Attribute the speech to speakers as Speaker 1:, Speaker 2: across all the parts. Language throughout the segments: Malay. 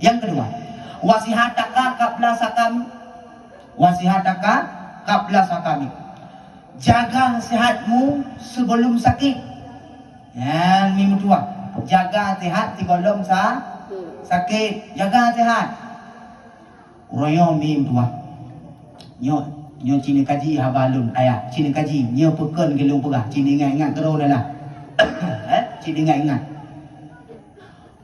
Speaker 1: Yang kedua, wasihataka qabla sakami. Wasihataka qabla sakami. Jaga sihatmu sebelum sakit. Yang ni mutua. Jaga sihat sebelum sakit. Jaga sihat. Royo mi mutua. Nyo cini kaji habalun ayah. Cini kaji nyo peken ke lu pegah. Cini ingat kero lah. Cini ingat.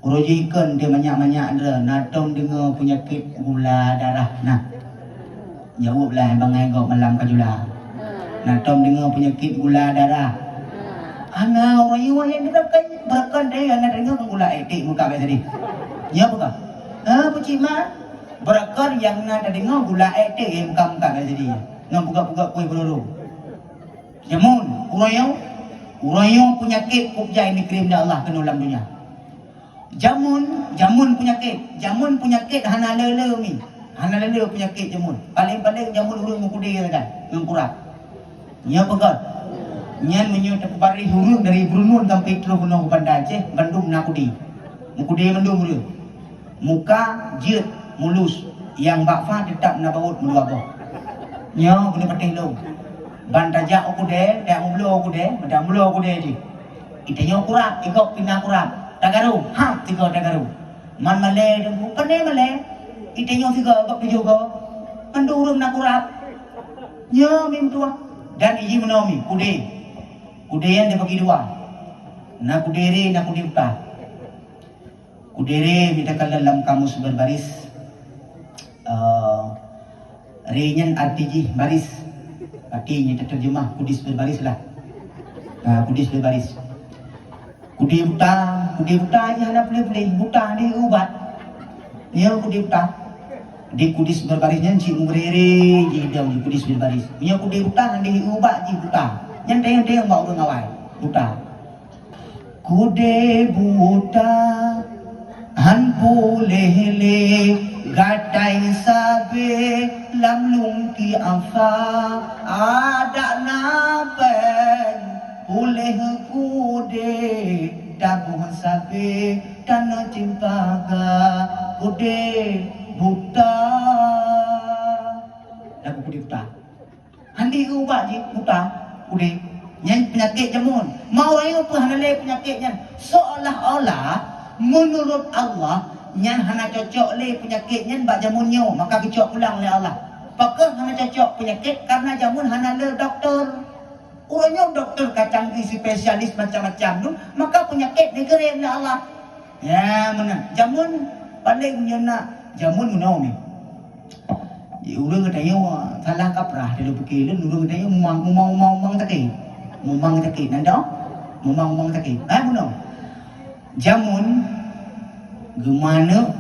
Speaker 1: Rojikan dia banyak-banyak dia. Natong dengar penyakit gula darah. Nah. Jawablah bangai kau malam kajula. Natong dengar penyakit gula darah. Ana orang yang berkan dia ana dengar gula etik muka biasa tadi. Ya bukan? Pucik mak. Berkan yang ada dengar gula etik muka biasa tadi. Ngam buka-buka kuih peluru. Jamun, urayong penyakit kubjai ni krim dah Allah kena dalam dunia. Jamun penyakit hana lele ni. Hana lele penyakit jamun. Paling-paling jamun urang mengkudi kan, mengkurap. Nya pegat. Nyan menyu terpari hurung dari Brunei sampai Teluk Gunung Bandar Aceh, Bandung nakudi. Mengkudi Bandung dia. Muka jeut mulus, yang bakfa tetap na baut mulu abah. Nya guna patih lu. Ban tajak aku deh, dak mulu aku deh, dak mulu aku deh je. Itanya kurap, ikut pindah kurap. Tagaru, tiga tagaru. Man male dengku, pandai male. Itanya tiga ikut pijo ko. Pandurung nak kurap. Nya mim tua. Dan iji menomi, kude. Kudean dia bagi dua. Na kudere, na kudipta. Kudere minta dalam kamus berbaris. Renyan artiji baris. Artinya terjemah kudis berbaris lah. Kudis berbaris. Kudi buta aja nak boleh buta ni ubat. Ni kudi buta. Di kudis berbarisnya si umrere ji dia di kudis berbaris. Punya kudi buta di ubat ji buta. Yang dia mau orang awal buta. Kude buta han pulele gatai sabe lam lungki afa ada naben oleh kude dabuh sabe dan cimpaga kude buta lagu kude buta handi ubah je buta kude yang penyakit jamun mau ayo pun hanale penyakitnya seolah-olah menurut Allah nyan hana cocok le penyakitnya bak jamunnya maka kecok pulang oleh Allah pakah hana cocok penyakit karena jamun hana le doktor. Orangnya doktor kacang spesialis macam-macam tu, maka penyakit dikirim oleh Allah. Ya mana? Jamun paling nyana jamun menau ni. Urang katanya salah kaprah dia fikir lu urang katanya mumang takik. Mumang takik nanda? Mumang takik. Menau. Jamun gemana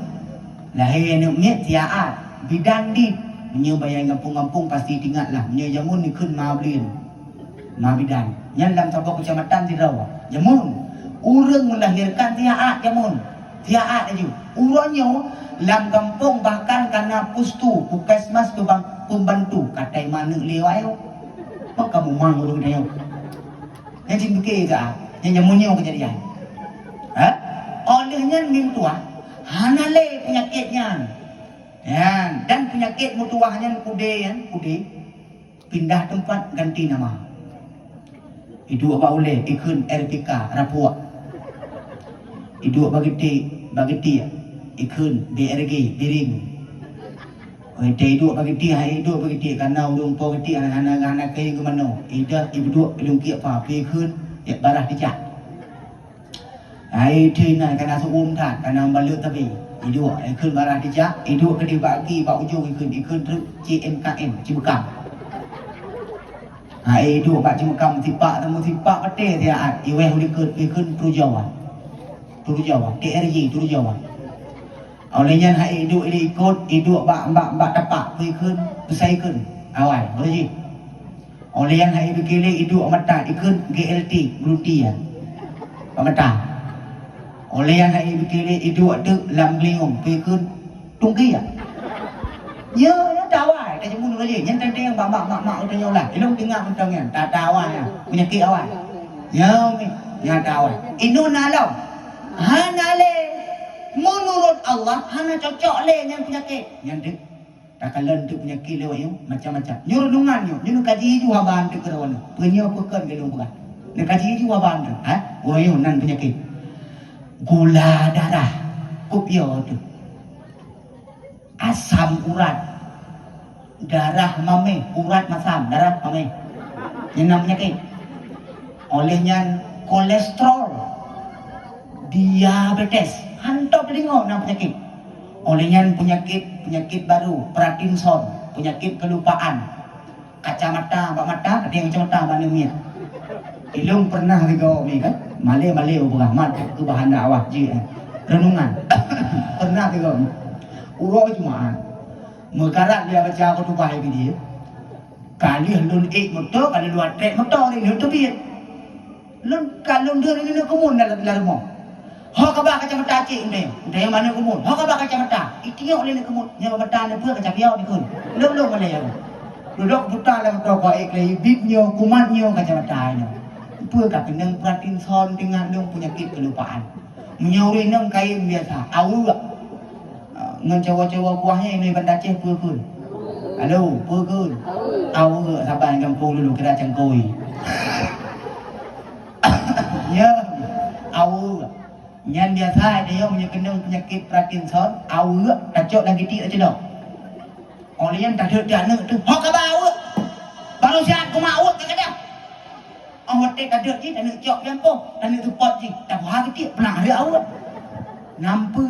Speaker 1: lahir anak mek tiaat bidan dit menye bayang kampung-kampung pasti ingatlah menye jamun ni kun mablin. Mabidan yang dalam sebuah kecamatan di Rawa jamun urang melahirkan tiaat jamun tiaat aja urangnya dalam kampung bahkan karena pustu puskesmas pembantu katai mana lewat maka memang urang dia yang cimpike ke yang jamunnya kejadian olehnya mim tua hanale penyakitnya ya dan penyakit mutuahnya kude pindah tempat ganti nama. Itu apa oleh ikun RPK rapuak. Itu bagi ti ikun BRG biring. Itu bagi ti karena ulung po ti anak-anak kaya ke mana. Ida ibu ulung ki apa ikun ya barah dicak. Ai tina karena suum tak karena balut tapi itu ikun barah dicak itu ke dibagi bak ujung ikun terus CMKM Cibekam. Itu pak cemkam tipak temu tipak pete dia iweh ikun Turu Jawa TRJ Turu Jawa olehnya itu ikut bak tapak ikun pesaikun awal boleh olehnya itu kile itu mata ikun GLT Gruti ya mata olehnya itu kile itu ada lamblingong ikun Tungki ya tawai tak jemput dulu je yang tadi yang mak udah nyolah ilmu dengar untungnya tak tawai penyakit awal ya tawai inu nalau hanale munu menurut Allah hana cocok le yang penyakit yang dek tak kalen tu penyakit lewat you macam-macam nyuruh dungan you kaji ju haban tu kerawan penyo pekan ke dong bukan nak kaji ju haban tu oh you nan penyakit gula darah kupio tu asam urat darah mame urat masam darah mame yang nam penyakit olehnya kolesterol diabetes hantar telingo nam penyakit olehnya penyakit baru Parkinson penyakit kelupaan kacamata ada yang kacamata mana ni ilung pernah juga ni kan male bukan mat tu bahan dakwah je renungan pernah juga urut cuma mekarat dia baca khutbah ini dia kali lun motor kali luar trek motor ni lun tu biar lun kalau dia ni kemun dalam rumah hok kabah kacamata cik ni yang mana kemun hok kabah kacamata itiok ni kemun yang mata ni pun kacapiau ni kun lum malay aku duduk buta dalam toko ikli bibnyo kumatnyo kacamata ni pun kat penang Parkinson dengan nung penyakit kelupaan menyuri nung kain biasa awu ngan cawa-cawa buahnya ini bandar Aceh pun halo pun awu saban kampung dulu kira cangkoi ya awu yang biasa dia punya kena penyakit Parkinson awu tacok lagi tik aja dah oleh yang tak ada anak tu hok kabau baru sihat ku mau kadang awak tek ada je dan nak cok yang po dan itu pot je tak hari tik pernah ada awu nampu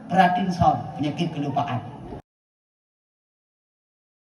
Speaker 1: Parkinson penyakit kelupaan